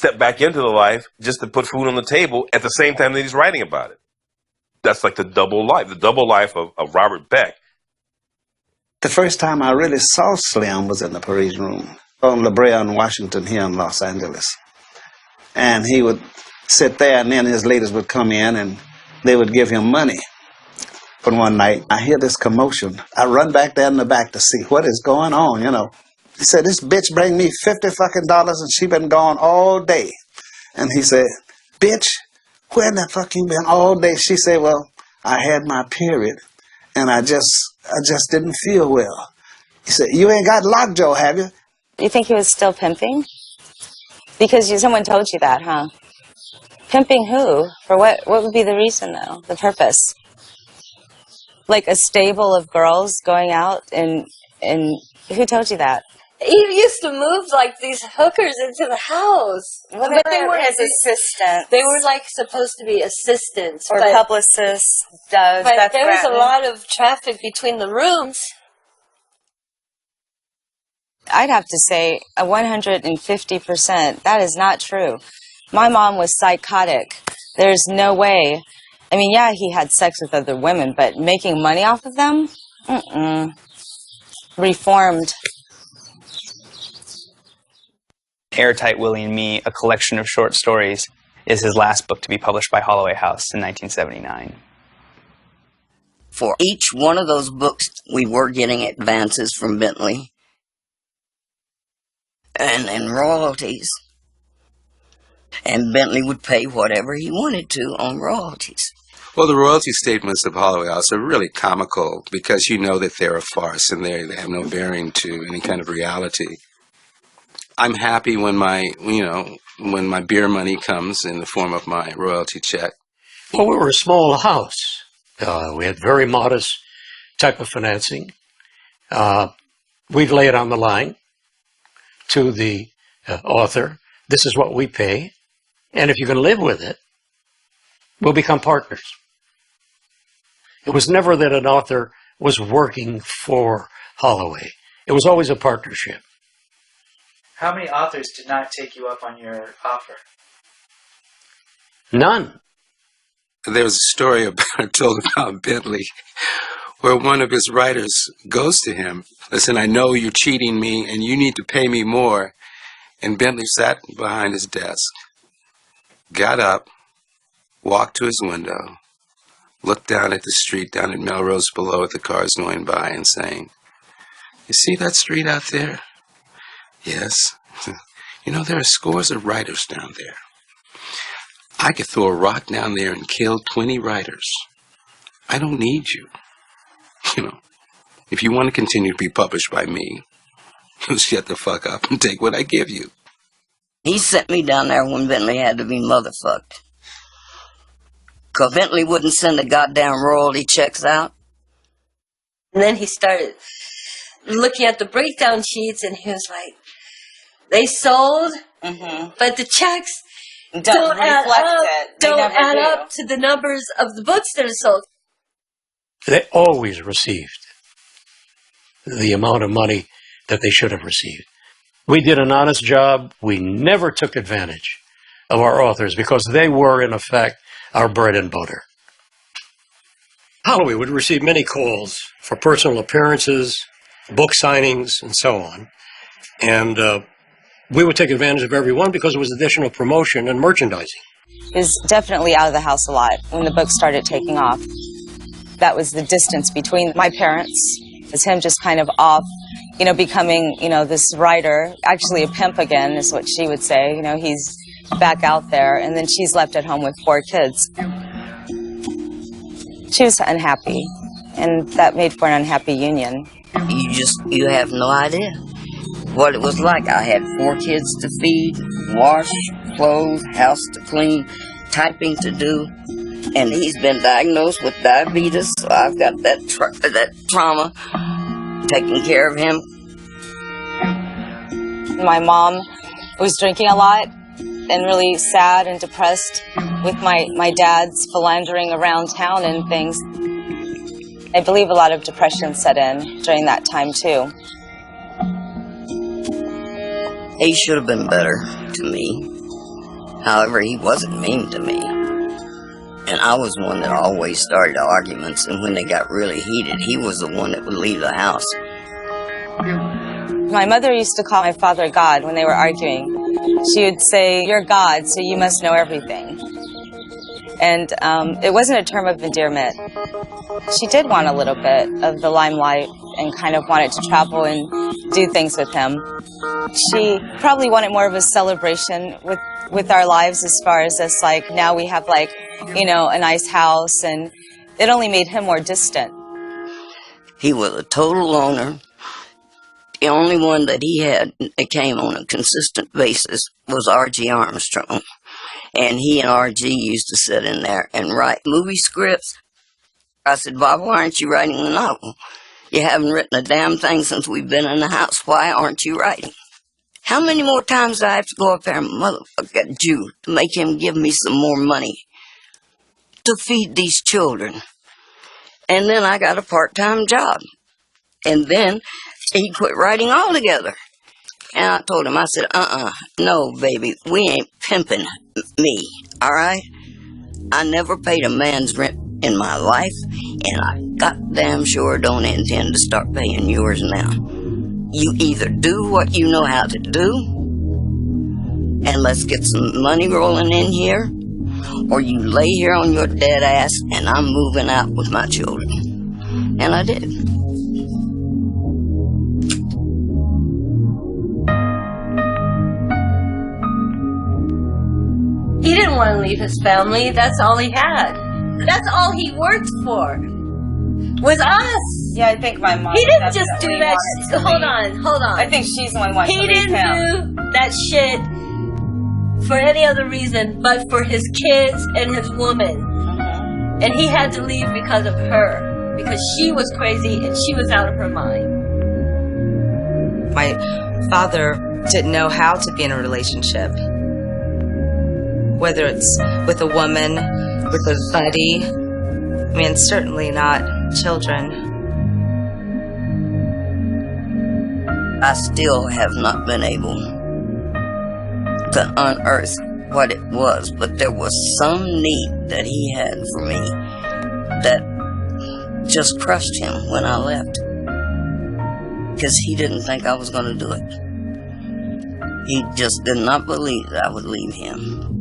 step back into the life just to put food on the table at the same time that he's writing about it. That's like the double life of Robert Beck. The first time I really saw Slim was in the Parisian Room on La Brea in Washington here in Los Angeles. And he would sit there, and then his ladies would come in and they would give him money. But one night, I hear this commotion. I run back there in the back to see what is going on, you know. He said, this bitch bring me $50 and she been gone all day. And he said, bitch, where the fuck you been all day? She said, well, I had my period and I just didn't feel well. He said, you ain't got lockjaw, have you? You think he was still pimping? Because someone told you that, huh? Pimping who? For what? What would be the reason, though? The purpose? Like a stable of girls going out and who told you that? He used to move like these hookers into the house. Well, but they were as assistants. They were like supposed to be assistants. Or publicists. But there was a lot of traffic between the rooms. I'd have to say 150%. That is not true. My mom was psychotic. There's no way. I mean, yeah, he had sex with other women, but making money off of them? Reformed. Airtight Willie and Me, a collection of short stories, is his last book to be published by Holloway House in 1979. For each one of those books, we were getting advances from Bentley and royalties. And Bentley would pay whatever he wanted to on royalties. Well, the royalty statements of Holloway House are really comical because you know that they're a farce and they have no bearing to any kind of reality. I'm happy when when my beer money comes in the form of my royalty check. Well, we were a small house. We had very modest type of financing. We'd lay it on the line to the author. This is what we pay. And if you can live with it, we'll become partners. It was never that an author was working for Holloway. It was always a partnership. How many authors did not take you up on your offer? None. There was a story told about Bentley where one of his writers goes to him, listen, I know you're cheating me and you need to pay me more. And Bentley sat behind his desk, got up, walked to his window, looked down at the street down at Melrose below at the cars going by and saying, you see that street out there? Yes. You know, there are scores of writers down there. I could throw a rock down there and kill 20 writers. I don't need you. You know, if you want to continue to be published by me, you shut the fuck up and take what I give you. He sent me down there when Bentley had to be motherfucked. Because Bentley wouldn't send the goddamn royalty checks out. And then he started looking at the breakdown sheets and he was like, they sold, but the checks don't add up to the numbers of the books that are sold. They always received the amount of money that they should have received. We did an honest job. We never took advantage of our authors because they were, in effect, our bread and butter. Holloway would receive many calls for personal appearances, book signings, and so on. And we would take advantage of every one because it was additional promotion and merchandising. He was definitely out of the house a lot when the book started taking off. That was the distance between my parents. It's him just kind of off, becoming, this writer, actually a pimp again is what she would say. He's back out there, and then she's left at home with 4 kids. She was unhappy, and that made for an unhappy union. You have no idea what it was like. I had 4 kids to feed, wash, clothes, house to clean, typing to do. And he's been diagnosed with diabetes, so I've got that trauma taking care of him. My mom was drinking a lot and really sad and depressed with my dad's philandering around town and things. I believe a lot of depression set in during that time, too. He should have been better to me. However, he wasn't mean to me. And I was one that always started arguments, and when they got really heated, he was the one that would leave the house. My mother used to call my father God when they were arguing. She would say, "You're God, so you must know everything." And it wasn't a term of endearment. She did want a little bit of the limelight and kind of wanted to travel and do things with him. She probably wanted more of a celebration with our lives, as far as us, like, now we have, like, you know, a nice house, and it only made him more distant. He was a total loner. The only one that he had that came on a consistent basis was R.G. Armstrong. And he and R.G. used to sit in there and write movie scripts. I said, "Bob, why aren't you writing the novel? You haven't written a damn thing since we've been in the house. Why aren't you writing? How many more times do I have to go up there and motherfuck that Jew to make him give me some more money to feed these children?" And then I got a part-time job. And then he quit writing altogether. And I told him, I said, no, baby, we ain't pimping me, all right? I never paid a man's rent in my life, and I goddamn sure don't intend to start paying yours now. You either do what you know how to do, and let's get some money rolling in here, or you lay here on your dead ass, and I'm moving out with my children. And I did. He didn't want to leave his family. That's all he had. That's all he worked for. Was us. Yeah, I think my mom. He didn't just do that. Hold on. I think she's the one who wanted to He leave didn't him. do that shit for any other reason but for his kids and his woman. And he had to leave because of her. Because she was crazy and she was out of her mind. My father didn't know how to be in a relationship. Whether it's with a woman, with a buddy, I mean, certainly not children. I still have not been able to unearth what it was, but there was some need that he had for me that just crushed him when I left. Because he didn't think I was going to do it. He just did not believe that I would leave him.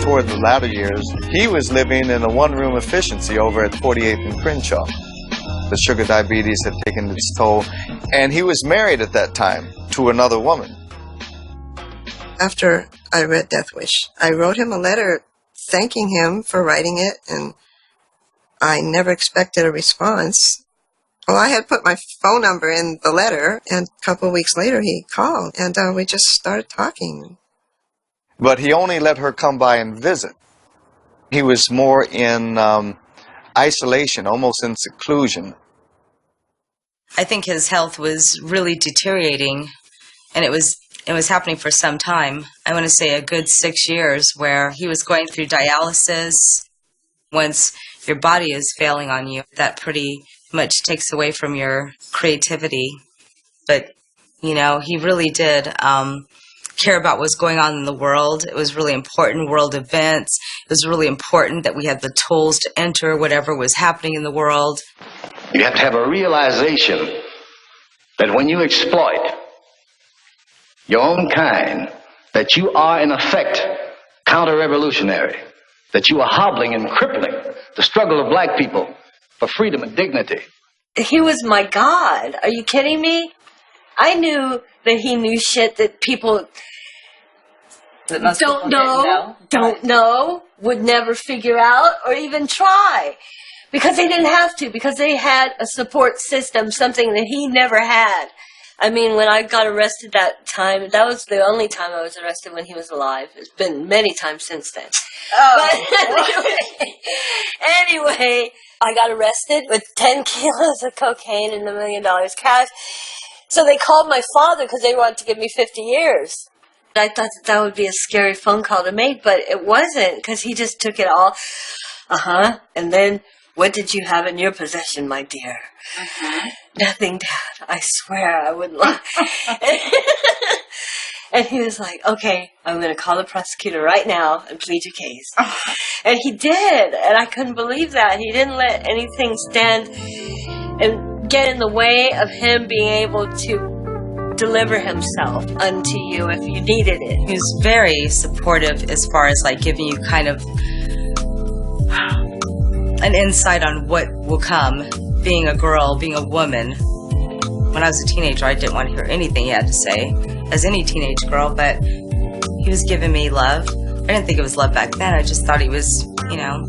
Toward the latter years, he was living in a one-room efficiency over at 48th and Crenshaw. The sugar diabetes had taken its toll, and he was married at that time to another woman. After I read Death Wish, I wrote him a letter thanking him for writing it, and I never expected a response. Well, I had put my phone number in the letter, and a couple of weeks later he called, and we just started talking. But he only let her come by and visit. He was more in isolation, almost in seclusion. I think his health was really deteriorating, and it was happening for some time. I want to say a good 6 years, where he was going through dialysis. Once your body is failing on you, that pretty much takes away from your creativity. But, you know, he really did care about what's going on in the world. It was really important, world events. It was really important that we had the tools to enter whatever was happening in the world. You have to have a realization that when you exploit your own kind, that you are in effect counter-revolutionary, that you are hobbling and crippling the struggle of black people for freedom and dignity. He was my God. Are you kidding me? I knew that he knew shit that people don't know, would never figure out or even try. Because they didn't have to, because they had a support system, something that he never had. I mean, when I got arrested that time, that was the only time I was arrested when he was alive. It's been many times since then. But anyway, I got arrested with 10 kilos of cocaine and $1 million cash. So they called my father because they wanted to give me 50 years. I thought that would be a scary phone call to make, but it wasn't, because he just took it all. And then, what did you have in your possession, my dear? Nothing, Dad. I swear I wouldn't lie. And he was like, okay, I'm going to call the prosecutor right now and plead your case. And he did, and I couldn't believe that. He didn't let anything stand and get in the way of him being able to deliver himself unto you if you needed it. He was very supportive as far as like giving you kind of an insight on what will come, being a girl, being a woman. When I was a teenager, I didn't want to hear anything he had to say, as any teenage girl, but he was giving me love. I didn't think it was love back then. I just thought he was, you know,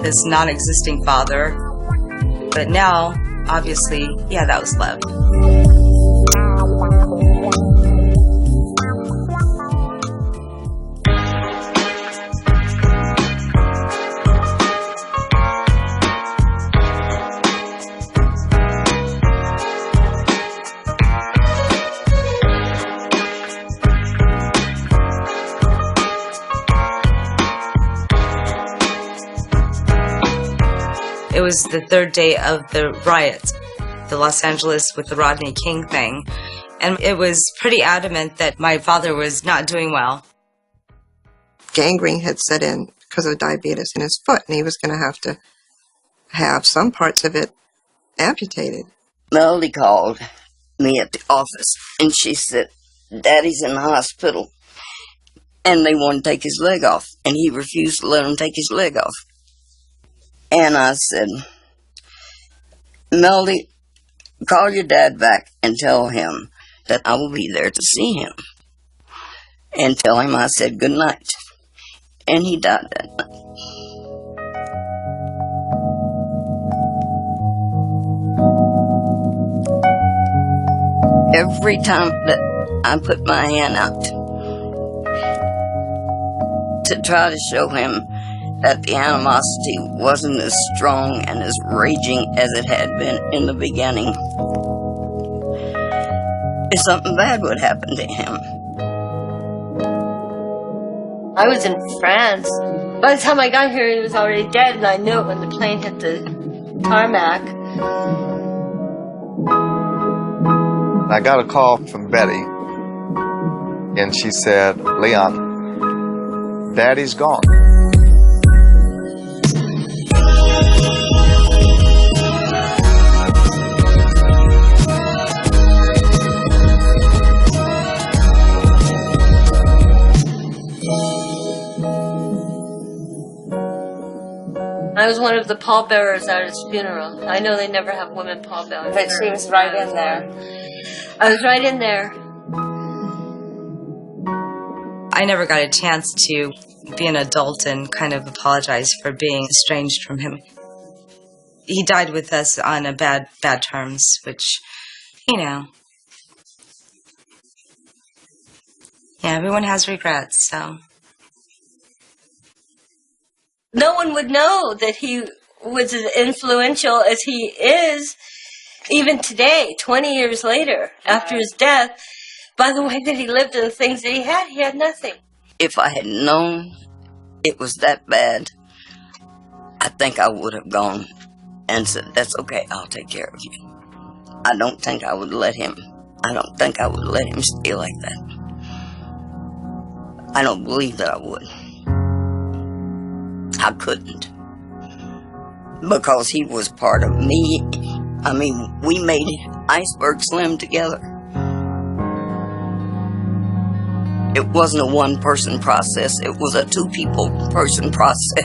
this non-existing father. But now, obviously, yeah, that was love. It was the third day of the riots, the Los Angeles with the Rodney King thing, and it was pretty adamant that my father was not doing well. Gangrene had set in because of diabetes in his foot, and he was going to have some parts of it amputated. Melody called me at the office, and she said, Daddy's in the hospital, and they want to take his leg off, and he refused to let him take his leg off. And I said, Melody, call your dad back and tell him that I will be there to see him. And tell him I said good night. And he died that night. Every time that I put my hand out to try to show him that the animosity wasn't as strong and as raging as it had been in the beginning, if something bad would happen to him. I was in France. By the time I got here, he was already dead, and I knew it when the plane hit the tarmac. I got a call from Betty, and she said, Leon, Daddy's gone. I was one of the pallbearers at his funeral. I know they never have women pallbearers. But she was right in there. I was right in there. I never got a chance to be an adult and kind of apologize for being estranged from him. He died with us on bad terms, which, you know. Yeah, everyone has regrets, so. No one would know that he was as influential as he is, even today, 20 years later, after his death, by the way that he lived and the things that he had nothing. If I had known it was that bad, I think I would have gone and said, that's okay, I'll take care of you. I don't think I would let him stay like that. I don't believe that I would. I couldn't. Because he was part of me. I mean, we made Iceberg Slim together. It wasn't a one-person process. It was a two-person process.